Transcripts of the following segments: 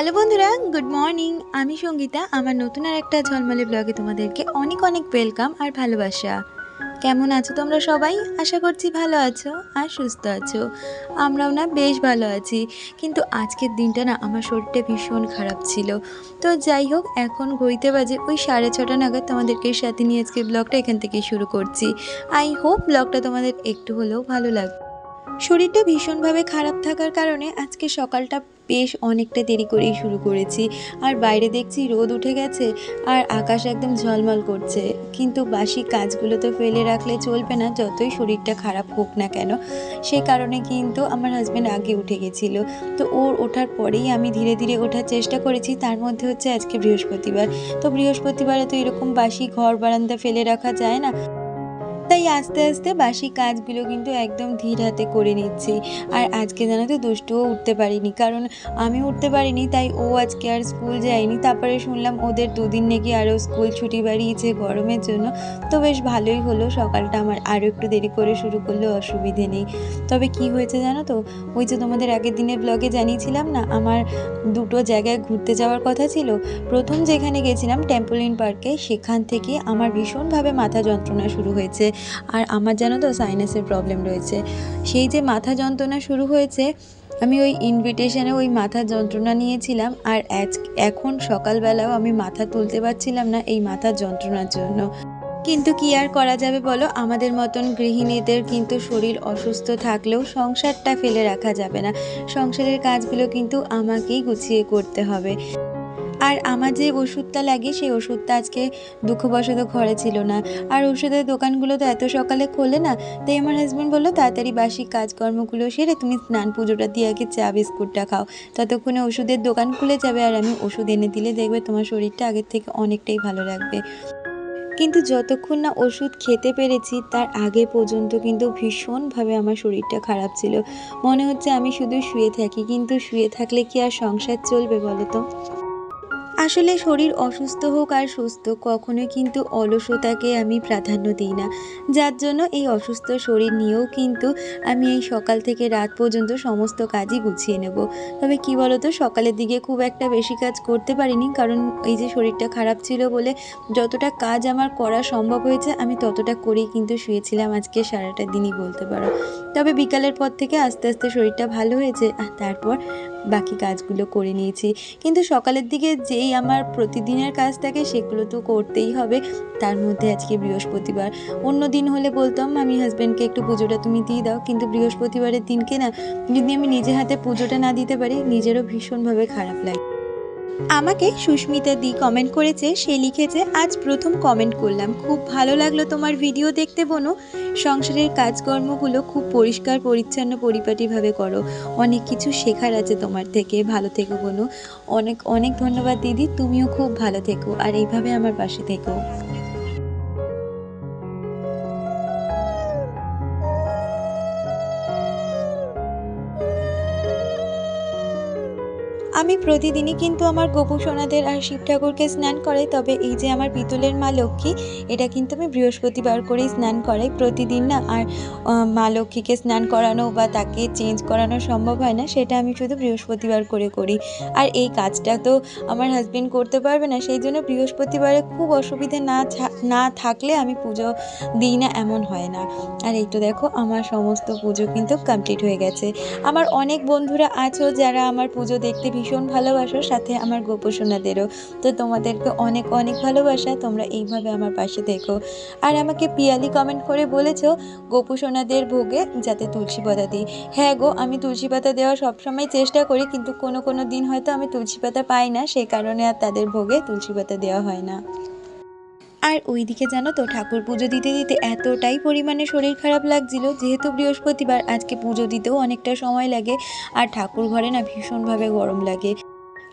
Hello বন্ধুরা, good morning. আমি সঙ্গীতা। আমার নতুন আর একটা ঝলমলে ব্লগে তোমাদেরকে অনেক অনেক ওয়েলকাম আর ভালোবাসা। কেমন আছো তোমরা সবাই? আশা করছি ভালো আছো আর সুস্থ আছো। আমরাও না বেশ ভালো আছি, কিন্তু আজকের দিনটা না আমার শরীরটা ভীষণ খারাপ ছিল। তো যাই হোক, এখন ঘড়িতে বাজে ওই 6:30 নাগাদ। তোমাদেরকে সাথে নিয়ে আজকে ব্লগটা এখান থেকেই শুরু করছি। আই হোপ ব্লগটা তোমাদের একটু হলেও ভালো লাগবে। শরীরটা ভীষণভাবে খারাপ থাকার কারণে আজকে সকালটা বেশ অনেকটা দেরি করেই শুরু করেছি। আর বাইরে দেখছি রোদ উঠে গেছে আর আকাশ একদম ঝলমল করছে। কিন্তু বাসি কাজগুলো তো ফেলে রাখলে চলবে না, যতই শরীরটা খারাপ হোক না কেন। সেই কারণে কিন্তু আমার হাজব্যান্ড আগে উঠে গেছিল। তো ওর ওঠার পরেই আমি ধীরে ধীরে ওঠার চেষ্টা করেছি। তার মধ্যে হচ্ছে আজকে বৃহস্পতিবার। তো বৃহস্পতিবারে তো এরকম বাসি ঘর বারান্দা ফেলে রাখা যায় না, তাই আস্তে আস্তে বাসি কাজগুলো কিন্তু একদম ধীর হাতে করে নিচ্ছি। আর আজকে জানো তো দুষ্টুও উঠতে পারিনি, কারণ আমি উঠতে পারিনি তাই ও আজকে আর স্কুল যায়নি। তারপরে শুনলাম ওদের দুদিন নাকি আরও স্কুল ছুটি বাড়িয়েছে গরমের জন্য। তো বেশ ভালোই হলো, সকালটা আমার আরও একটু দেরি করে শুরু করলে অসুবিধে নেই। তবে কি হয়েছে জানো তো, ওই যে তোমাদের আগের দিনের ব্লগে জানিয়েছিলাম না, আমার দুটো জায়গায় ঘুরতে যাওয়ার কথা ছিল। প্রথম যেখানে গেছিলাম টেম্পোলিন পার্কে, সেখান থেকে আমার ভীষণভাবে মাথা যন্ত্রণা শুরু হয়েছে। আর আমার জানো তো সাইনাসের প্রবলেম রয়েছে। সেই যে মাথা যন্ত্রণা শুরু হয়েছে, আমি ওই ইনভিটেশনে ওই মাথা যন্ত্রণা নিয়েছিলাম। আর এখন সকালবেলাও আমি মাথা তুলতে পারছিলাম না এই মাথার যন্ত্রণার জন্য। কিন্তু কি আর করা যাবে বলো, আমাদের মতন গৃহিণীদের কিন্তু শরীর অসুস্থ থাকলেও সংসারটা ফেলে রাখা যাবে না। সংসারের কাজগুলো কিন্তু আমাকেই গুছিয়ে করতে হবে। আর আমার যে ওষুধটা লাগে সেই ওষুধটা আজকে দুঃখবশত ঘরে ছিল না। আর ওষুধের দোকানগুলো তো এত সকালে খোলে না। তাই আমার হাজব্যান্ড বললো তাড়াতাড়ি বাসি কাজকর্মগুলো সেরে তুমি স্নান পুজোটা দিয়ে আগে চা বিস্কুটটা খাও, ততক্ষণে ওষুধের দোকান খুলে যাবে আর আমি ওষুধ এনে দিলে দেখবে তোমার শরীরটা আগের থেকে অনেকটাই ভালো লাগবে। কিন্তু যতক্ষণ না ওষুধ খেতে পেরেছি তার আগে পর্যন্ত কিন্তু ভীষণভাবে আমার শরীরটা খারাপ ছিল। মনে হচ্ছে আমি শুধু শুয়ে থাকি, কিন্তু শুয়ে থাকলে কি আর সংসার চলবে বলো তো? আসলে শরীর অসুস্থ হোক আর সুস্থ, কখনোই কিন্তু অলসতাকে আমি প্রাধান্য দিই না। যার জন্য এই অসুস্থ শরীর নিয়েও কিন্তু আমি এই সকাল থেকে রাত পর্যন্ত সমস্ত কাজই গুছিয়ে নেব। তবে কি বলো তো, সকালের দিকে খুব একটা বেশি কাজ করতে পারিনি, কারণ এই যে শরীরটা খারাপ ছিল বলে যতটা কাজ আমার করা সম্ভব হয়েছে আমি ততটা করেই কিন্তু শুয়েছিলাম আজকে সারাটা দিনই বলতে পারো। তবে বিকালের পর থেকে আস্তে আস্তে শরীরটা ভালো হয়েছে আর তারপর বাকি কাজগুলো করে নিয়েছি। কিন্তু সকালের দিকে যেই আমার প্রতিদিনের কাজ থাকে সেগুলো তো করতেই হবে। তার মধ্যে আজকে বৃহস্পতিবার। অন্য দিন হলে বলতাম আমি হাজব্যান্ডকে একটু পুজোটা তুমি দিয়ে দাও, কিন্তু বৃহস্পতিবারের দিনকে না যদি আমি নিজে হাতে পুজোটা না দিতে পারি নিজেরও ভীষণভাবে খারাপ লাগে। আমাকে সুস্মিতা দি কমেন্ট করেছে, সে লিখেছে আজ প্রথম কমেন্ট করলাম, খুব ভালো লাগলো তোমার ভিডিও দেখতে বোনো। সংসারের কাজকর্মগুলো খুব পরিষ্কার পরিচ্ছন্ন পরিপাটিভাবে করো, অনেক কিছু শেখার আছে তোমার থেকে, ভালো থেকো বোনো। অনেক অনেক ধন্যবাদ দিদি, তুমিও খুব ভালো থেকো আর এইভাবে আমার পাশে থেকো। আমি প্রতিদিনই কিন্তু আমার গোপু সোনাদের আর শিব ঠাকুরকে স্নান করাই। তবে এই যে আমার পিতলের মা লক্ষ্মী, এটা কিন্তু আমি বৃহস্পতিবার করেই স্নান করাই প্রতিদিন না। আর মা লক্ষ্মীকে স্নান করানো বা তাকে চেঞ্জ করানো সম্ভব হয় না, সেটা আমি শুধু বৃহস্পতিবার করে করি। আর এই কাজটা তো আমার হাজবেন্ড করতে পারবে না, সেই জন্য বৃহস্পতিবারে খুব অসুবিধে না থাকলে আমি পুজো দিই না এমন হয় না। আর এই তো দেখো আমার সমস্ত পুজো কিন্তু কমপ্লিট হয়ে গেছে। আমার অনেক বন্ধুরা আছো যারা আমার পুজো দেখতে ভীষণ ভালোবাসো, সাথে আমার গোপসোনাদেরও। তো তোমাদেরকে অনেক অনেক ভালোবাসা, তোমরা এইভাবে আমার পাশে থেকো। আর আমাকে পিয়ালি কমেন্ট করে বলেছো গোপসোনাদের ভোগে যাতে তুলসী পাতা দিই। হ্যাঁ গো, আমি তুলসী পাতা দেওয়ার সবসময় চেষ্টা করি, কিন্তু কোনো কোনো দিন হয়তো আমি তুলসী পাতা পাই না, সেই কারণে আর তাদের ভোগে তুলসী পাতা দেওয়া হয় না। আর ওইদিকে জানো তো, ঠাকুর পুজো দিতে দিতে এতটাই পরিমাণে শরীর খারাপ লাগছিল, যেহেতু বৃহস্পতিবার আজকে পুজো দিতেও অনেকটা সময় লাগে আর ঠাকুর ঘরে না ভীষণভাবে গরম লাগে।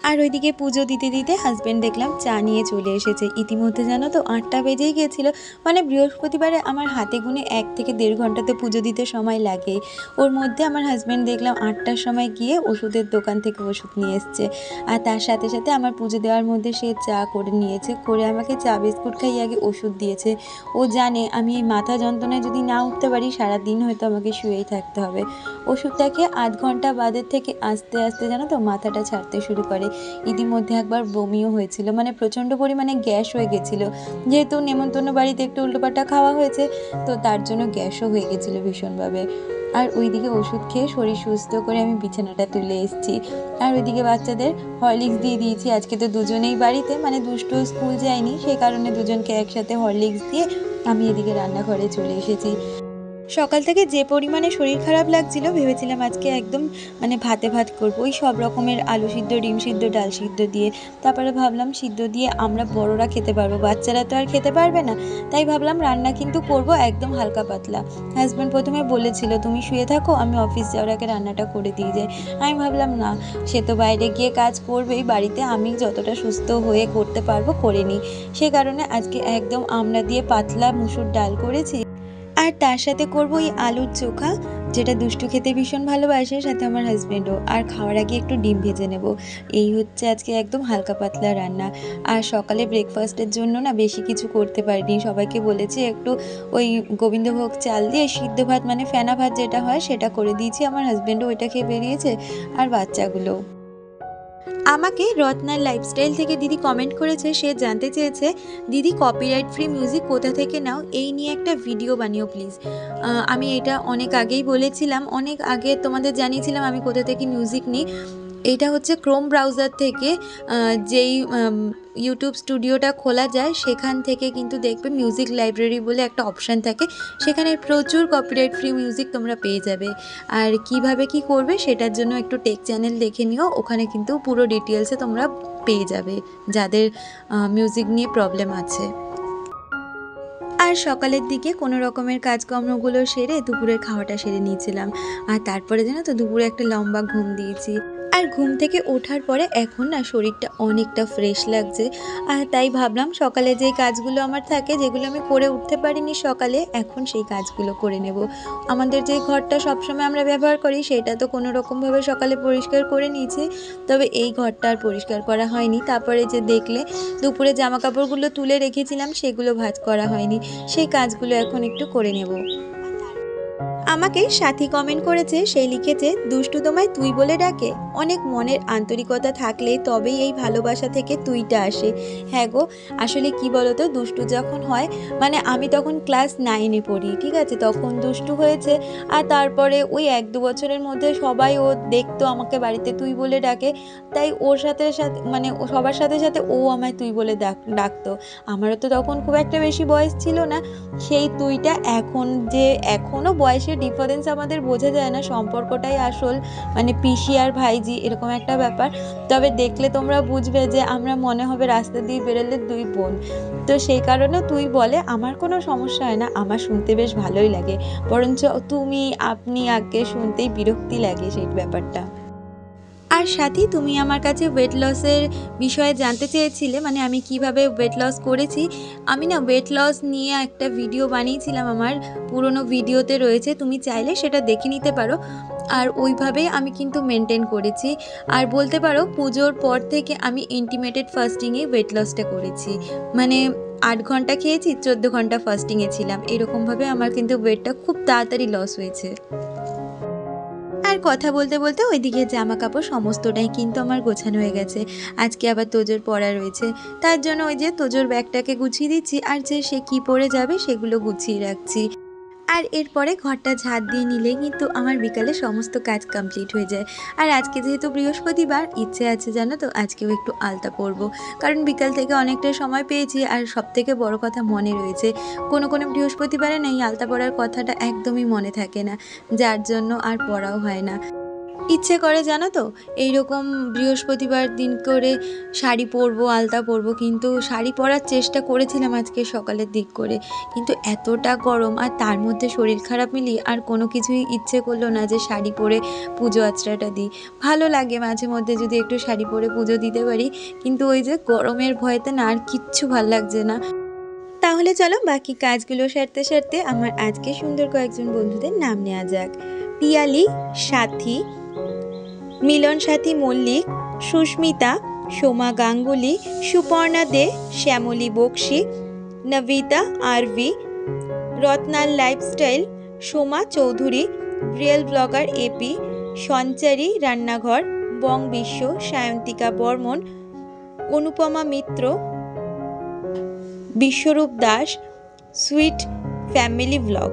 আর ওইদিকে পুজো দিতে দিতে হাজব্যান্ড দেখলাম চা নিয়ে চলে এসেছে। ইতিমধ্যে জানো তো 8টা বেজেই গিয়েছিলো। মানে বৃহস্পতিবারে আমার হাতে গুনে 1 থেকে 1.5 ঘন্টাতে পুজো দিতে সময় লাগে। ওর মধ্যে আমার হাজব্যান্ড দেখলাম 8টার সময় গিয়ে ওষুধের দোকান থেকে ওষুধ নিয়ে এসছে। আর তার সাথে সাথে আমার পুজো দেওয়ার মধ্যে সে চা করে নিয়েছে, করে আমাকে চা বিস্কুট খাইয়ে আগে ওষুধ দিয়েছে। ও জানে আমি এই মাথা যন্ত্রণায় যদি না উঠতে পারি সারাদিন হয়তো আমাকে শুয়েই থাকতে হবে। ওষুধটা খেয়ে 8 ঘন্টা বাদের থেকে আস্তে আস্তে জানো তো মাথাটা ছাড়তে শুরু করে। ইতিমধ্যে একবার বমিও হয়েছিল, মানে প্রচণ্ড পরিমাণে গ্যাস হয়ে গেছিলো। যেহেতু নেমন্তন্ন বাড়িতে একটু উল্টোপাল্টা খাওয়া হয়েছে, তো তার জন্য গ্যাসও হয়ে গেছিলো ভীষণভাবে। আর ওইদিকে ওষুধ খেয়ে শরীর সুস্থ করে আমি বিছানাটা তুলে এসেছি। আর ওইদিকে বাচ্চাদের হরলিক্স দিয়ে দিয়েছি। আজকে তো দুজনেই বাড়িতে, মানে দুষ্টু স্কুল যায়নি, সেই কারণে দুজনকে একসাথে হরলিক্স দিয়ে আমি এদিকে রান্নাঘরে চলে এসেছি। সকাল থেকে যে পরিমাণে শরীর খারাপ লাগছিল, ভেবেছিলাম আজকে একদম মানে ভাতে ভাত করবো, ওই সব রকমের আলু সিদ্ধ, ডিম সিদ্ধ, ডাল সিদ্ধ দিয়ে। তারপরে ভাবলাম সিদ্ধ দিয়ে আমরা বড়রা খেতে পারবো, বাচ্চারা তো আর খেতে পারবে না। তাই ভাবলাম রান্না কিন্তু করব একদম হালকা পাতলা। হাজব্যান্ড প্রথমে বলেছিল তুমি শুয়ে থাকো, আমি অফিস যাওয়ার আগে রান্নাটা করে দিয়ে যাই। আমি ভাবলাম না, সে তো বাইরে গিয়ে কাজ করবেই, বাড়িতে আমি যতটা সুস্থ হয়ে করতে পারবো করে নিই। সে কারণে আজকে একদম আমড়া দিয়ে পাতলা মুসুর ডাল করেছি, আর তার সাথে করবো এই আলুর চোখা, যেটা দুষ্টু খেতে ভীষণ ভালোবাসে, সাথে আমার হাজব্যান্ডও। আর খাওয়ার আগে একটু ডিম ভেজে নেব। এই হচ্ছে আজকে একদম হালকা পাতলা রান্না। আর সকালে ব্রেকফাস্টের জন্য না বেশি কিছু করতে পারিনি, সবাইকে বলেছি একটু ওই গোবিন্দভোগ চাল দিয়ে সিদ্ধ ভাত, মানে ফেনা ভাত যেটা হয় সেটা করে দিয়েছি। আমার হাজব্যান্ডও ওইটা খেয়ে বেরিয়েছে, আর বাচ্চাগুলো। আমাকে রত্নার লাইফস্টাইল থেকে দিদি কমেন্ট করেছে, সে জানতে চেয়েছে দিদি কপিরাইট ফ্রি মিউজিক কোথা থেকে নাও, এই নিয়ে একটা ভিডিও বানিও প্লিজ। আমি এটা অনেক আগেই বলেছিলাম, অনেক আগে তোমাদের জানিয়েছিলাম আমি কোথা থেকে মিউজিক নিই। এইটা হচ্ছে ক্রোম ব্রাউজার থেকে যেই ইউটিউব স্টুডিওটা খোলা যায় সেখান থেকে কিন্তু দেখবে মিউজিক লাইব্রেরি বলে একটা অপশান থাকে, সেখানে প্রচুর কপিরাইট ফ্রি মিউজিক তোমরা পেয়ে যাবে। আর কিভাবে কি করবে সেটার জন্য একটু টেক চ্যানেল দেখে নিও, ওখানে কিন্তু পুরো ডিটেলসে তোমরা পেয়ে যাবে যাদের মিউজিক নিয়ে প্রবলেম আছে। আর সকালের দিকে কোনো রকমের কাজকর্মগুলো সেরে দুপুরের খাওয়াটা সেরে নিয়েছিলাম। আর তারপরে জানো তো দুপুরে একটা লম্বা ঘুম দিয়েছি। আর ঘুম থেকে ওঠার পরে এখন না শরীরটা অনেকটা ফ্রেশ লাগছে। আর তাই ভাবলাম সকালে যেই কাজগুলো আমার থাকে, যেগুলো আমি করে উঠতে পারিনি সকালে, এখন সেই কাজগুলো করে নেব। আমাদের যে ঘরটা সবসময় আমরা ব্যবহার করি সেটা তো কোনো রকমভাবে সকালে পরিষ্কার করে নিয়েছি, তবে এই ঘরটা আর পরিষ্কার করা হয়নি। তারপরে যে দেখলে দুপুরে জামা কাপড়গুলো তুলে রেখেছিলাম, সেগুলো ভাঁজ করা হয়নি, সেই কাজগুলো এখন একটু করে নেব। আমাকে সাথী কমেন্ট করেছে, সেই লিখেছে দুষ্টু তোমায় তুই বলে ডাকে, অনেক মনের আন্তরিকতা থাকলে তবেই এই ভালোবাসা থেকে তুইটা আসে। হ্যাঁ গো, আসলে কি বলতো, দুষ্টু যখন হয়, মানে আমি তখন ক্লাস 9-এ পড়ি, ঠিক আছে, তখন দুষ্টু হয়েছে। আর তারপরে ওই 1-2 বছরের মধ্যে সবাই ও দেখতো আমাকে বাড়িতে তুই বলে ডাকে, তাই ওর সাথে সাথে মানে সবার সাথে সাথে ও আমায় তুই বলে ডাকতো। আমারও তো তখন খুব একটা বেশি বয়স ছিল না, সেই তুইটা এখন যে এখনও বয়সের ডিফারেন্স আমাদের বোঝা যায় না, সম্পর্কটাই আসল, মানে পিসি আর ভাইজি এরকম একটা ব্যাপার। তবে দেখলে তোমরা বুঝবে যে আমরা মনে হবে রাস্তা দিয়ে বেরোলে দুই বোন। তো সেই কারণে তুই বলে আমার কোনো সমস্যা হয় না, আমার শুনতে বেশ ভালোই লাগে, বরঞ্চ তুমি আপনি আগে শুনতেই বিরক্তি লাগে সেই ব্যাপারটা। আর সাথী, তুমি আমার কাছে ওয়েট লসের বিষয়ে জানতে চেয়েছিলে, মানে আমি কিভাবে ওয়েট লস করেছি। আমি না ওয়েট লস নিয়ে একটা ভিডিও বানিয়েছিলাম, আমার পুরনো ভিডিওতে রয়েছে, তুমি চাইলে সেটা দেখে নিতে পারো। আর ওইভাবেই আমি কিন্তু মেনটেন করেছি। আর বলতে পারো পুজোর পর থেকে আমি ইন্টিমেটেড ফাস্টিংয়ে ওয়েট লসটা করেছি, মানে 8 ঘন্টা খেয়েছি, 14 ঘন্টা ফাস্টিংয়ে ছিলাম, এরকমভাবে আমার কিন্তু ওয়েটটা খুব তাড়াতাড়ি লস হয়েছে। আর কথা বলতে বলতে ওইদিকে জামা কাপড় সমস্তটাই কিন্তু আমার গোছানো হয়ে গেছে। আজকে আবার তোজোর পড়া রয়েছে, তার জন্য ওই যে তোজোর ব্যাগটাকে গুছিয়ে দিচ্ছি, আর যে সে কি পরে যাবে সেগুলো গুছিয়ে রাখছি। আর এরপরে ঘরটা ঝাড় দিয়ে নিলে কিন্তু আমার বিকালে সমস্ত কাজ কমপ্লিট হয়ে যায়। আর আজকে যেহেতু বৃহস্পতিবার, ইচ্ছে আছে জানো তো আজকেও একটু আলতা পরবো, কারণ বিকাল থেকে অনেকটা সময় পেয়েছি। আর সবথেকে বড় কথা মনে রয়েছে, কোনো বৃহস্পতিবারে না এই আলতা পরার কথাটা একদমই মনে থাকে না, যার জন্য আর পরাও হয় না। ইচ্ছে করে জানো তো এইরকম বৃহস্পতিবার দিন করে শাড়ি পরবো, আলতা পরবো, কিন্তু শাড়ি পরার চেষ্টা করেছিলাম আজকে সকালের দিক করে, কিন্তু এতটা গরম আর তার মধ্যে শরীর খারাপ মিলিয়ে আর কোনো কিছুই ইচ্ছে করলো না যে শাড়ি পরে পুজো আচড়াটা দিই। ভালো লাগে মাঝে মধ্যে যদি একটু শাড়ি পরে পুজো দিতে পারি, কিন্তু ওই যে গরমের ভয়েতে না আর কিচ্ছু ভাল লাগছে না। তাহলে চলো বাকি কাজগুলো সারতে সারতে আমার আজকে সুন্দর কয়েকজন বন্ধুদের নাম নেওয়া যাক। Piyali, Sathi, Milan Sathi Mallick, Susmita, Soma Ganguly, Suparna De, Shyamali Bakshi, Nabita Aarvi, Ratnal lifestyle, Soma Chowdhury, real blogger AP, Sanchari Rannaghar, Bong Bishwa, Sayantika Barman, Anupama Mitra, Biswarup Das, sweet family blog.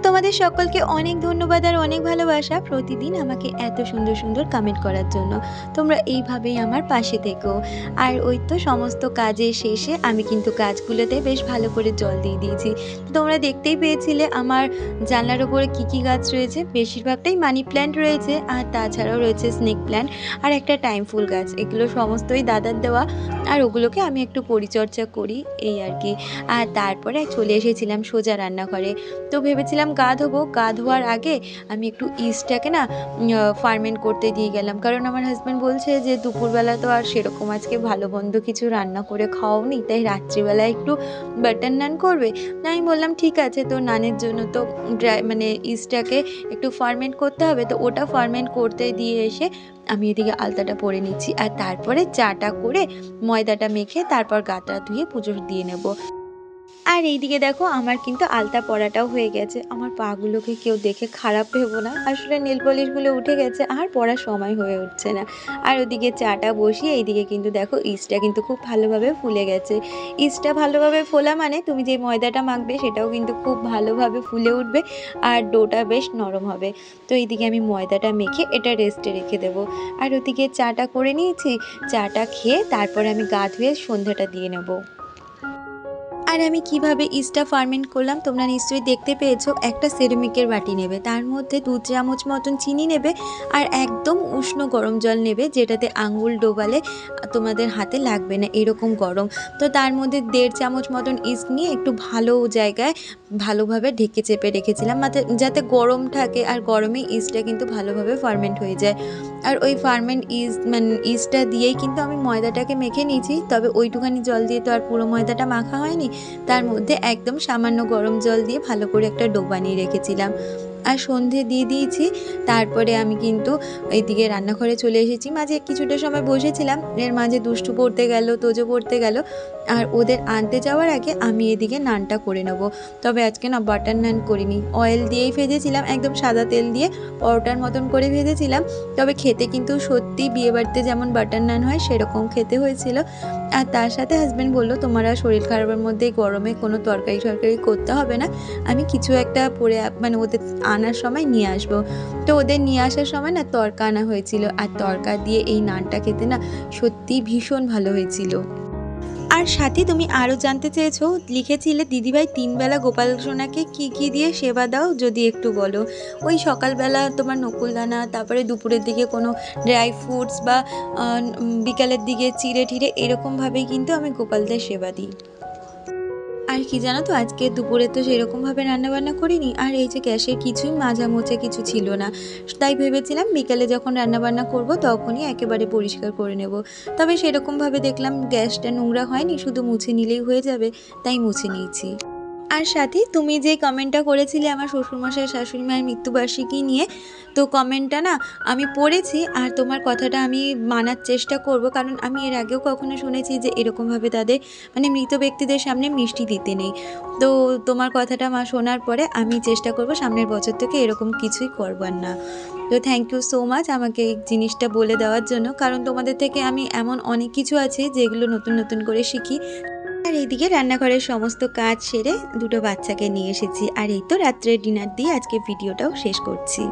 তোমাদের সকলকে অনেক ধন্যবাদ আর অনেক ভালোবাসা প্রতিদিন আমাকে এত সুন্দর সুন্দর কমেন্ট করার জন্য। তোমরা এইভাবেই আমার পাশে থেকো। আর ওই তো সমস্ত কাজের শেষে আমি কিন্তু গাছগুলোতে বেশ ভালো করে জল দিয়ে দিয়েছি। তোমরা দেখতেই পেয়েছিলে আমার জানলার ওপরে কী কী গাছ রয়েছে। বেশিরভাগটাই মানি প্ল্যান্ট রয়েছে, আর তাছাড়াও রয়েছে স্নেক প্ল্যান্ট আর একটা টাইম ফুল গাছ। এগুলো সমস্তই দাদার দেওয়া, আর ওগুলোকে আমি একটু পরিচর্যা করি এই আর কি। আর তারপরে চলে এসেছিলাম সোজা রান্নাঘরে। তো ভেবেছিলাম গা ধোবো, গা ধোয়ার আগে আমি একটু ইস্টটাকে না ফার্মেন্ট করতে দিয়ে গেলাম, কারণ আমার হাজব্যান্ড বলছে যে দুপুরবেলা তো আর সেরকম আজকে ভালো মন্দ কিছু রান্না করে খাওয়াওনি, তাই রাত্রিবেলা একটু বাটার নান করবে। আমি বললাম ঠিক আছে, তো নানের জন্য তো ইস্টটাকে একটু ফার্মেন্ট করতে হবে, তো ওটা ফার্মেন্ট করতে দিয়ে এসে আমি এদিকে আলতাটা পরে নিচ্ছি, আর তারপরে চাটা করে ময়দাটা মেখে তারপর গাটা ধুয়ে পুজো দিয়ে নেব। আর এইদিকে দেখো আমার কিন্তু আলতা পরাটাও হয়ে গেছে। আমার পাগুলোকে কেউ দেখে খারাপ ভেবো না, আসলে নেল পলিশগুলো উঠে গেছে আর পরার সময় হয়ে উঠছে না। আর ওদিকে চাটা বসিয়ে এইদিকে কিন্তু দেখো ইস্টটা কিন্তু খুব ভালোভাবে ফুলে গেছে। ইস্টটা ভালোভাবে ফোলা মানে তুমি যে ময়দাটা মাখবে সেটাও কিন্তু খুব ভালোভাবে ফুলে উঠবে আর ডোটা বেশ নরম হবে। তো এইদিকে আমি ময়দাটা মেখে এটা রেস্টে রেখে দেবো। আর ওদিকে চাটা করে নিয়েছি, চাটা খেয়ে তারপরে আমি গা ধুয়ে সন্ধ্যাটা দিয়ে নেবো। আর আমি কিভাবে ইস্টটা ফার্মেন্ট করলাম তোমরা নিশ্চয়ই দেখতে পেয়েছো। একটা সেরামিকের বাটি নেবে, তার মধ্যে 2 চামচ মতন চিনি নেবে আর একদম উষ্ণ গরম জল নেবে, যেটাতে আঙুল ডোবালে তোমাদের হাতে লাগবে না, এরকম গরম। তো তার মধ্যে 1.5 চামচ মতন ইস্ট নিয়ে একটু ভালো জায়গায় ভালোভাবে ঢেকে চেপে রেখেছিলাম, যাতে গরম থাকে, আর গরমে ইস্টটা কিন্তু ভালোভাবে ফার্মেন্ট হয়ে যায়। আর ওই ফার্মেন্ট ইস্টটা দিয়েই কিন্তু আমি ময়দাটাকে মেখে নিয়েছি, তবে ওইটুখানি জল দিয়ে তো আর পুরো ময়দাটা মাখা হয়নি। তার মধ্যে একদম সামান্য গরম জল দিয়ে ভালো করে একটা ডো বানিয়ে রেখেছিলাম। আর সন্ধে দিয়ে দিয়েছি। তারপরে আমি কিন্তু এইদিকে রান্নাঘরে চলে এসেছি। মাঝে কিছুটা সময় বসেছিলাম, এর মাঝে দুষ্টু পড়তে গেল, তোজো পড়তে গেল, আর ওদের আনতে যাওয়ার আগে আমি এদিকে নানটা করে নেব। তবে আজকে না বাটার নান করিনি, অয়েল দিয়েই ভেজেছিলাম, একদম সাদা তেল দিয়ে পরোটার মতন করে ভেজেছিলাম। তবে খেতে কিন্তু সত্যি বিয়েবাড়িতে যেমন বাটার নান হয় সেরকম খেতে হয়েছিল। আর তার সাথে হাজব্যান্ড বললো তোমার আর শরীর খারাপের মধ্যে গরমে কোনো তরকারি করতে হবে না, আমি কিছু একটা পরে ওদের আনার সময় নিয়ে আসবো। তো ওদের নিয়ে আসার সময় না তরকা আনা হয়েছিল, আর তরকা দিয়ে এই নানটা খেতে না সত্যি ভীষণ ভালো হয়েছিল। আর সাথে তুমি আরও জানতে চেয়েছো, লিখেছিলে দিদিভাই 3 বেলা গোপাল সোনাকে কী দিয়ে সেবা দাও, যদি একটু বলো। ওই সকালবেলা তোমার নকুলদানা, তারপরে দুপুরের দিকে কোনো ড্রাই ফ্রুটস বা বিকালের দিকে চিড়ে ঠিড়ে এরকমভাবেই কিন্তু আমি গোপালদের সেবা দিই। আর কি জানো তো, আজকে দুপুরে তো সেরকমভাবে রান্নাবান্না করিনি, আর এই যে গ্যাসের কিছুই মাজা মোছা কিছু ছিল না, তাই ভেবেছিলাম বিকালে যখন রান্নাবান্না করব তখনই একেবারে পরিষ্কার করে নেব। তবে সেরকমভাবে দেখলাম গ্যাসটা নোংরা হয়নি, শুধু মুছে নিলেই হয়ে যাবে, তাই মুছে নিয়েছি। আর সাথে তুমি যে কমেন্টটা করেছিলে আমার শ্বশুরমশাই শাশুড়ি মায়ের মৃত্যুবার্ষিকী নিয়ে, তো কমেন্টটা না আমি পড়েছি, আর তোমার কথাটা আমি মানার চেষ্টা করব, কারণ আমি এর আগেও কখনো শুনেছি যে এরকমভাবে তাদের মৃত ব্যক্তিদের সামনে মিষ্টি দিতে নেই। তো তোমার কথাটা মা শোনার পরে আমি চেষ্টা করব সামনের বছর থেকে এরকম কিছুই করবার না। তো থ্যাংক ইউ সো মাচ আমাকে এই জিনিসটা বলে দেওয়ার জন্য, কারণ তোমাদের থেকে আমি এমন অনেক কিছু আছে যেগুলো নতুন নতুন করে শিখি। আর এইদিকে রান্নাঘরের সমস্ত কাজ সেরে 2টো বাচ্চাকে নিয়ে এসেছি, আর এই তো রাত্রের ডিনার দিয়ে আজকে ভিডিওটাও শেষ করছি।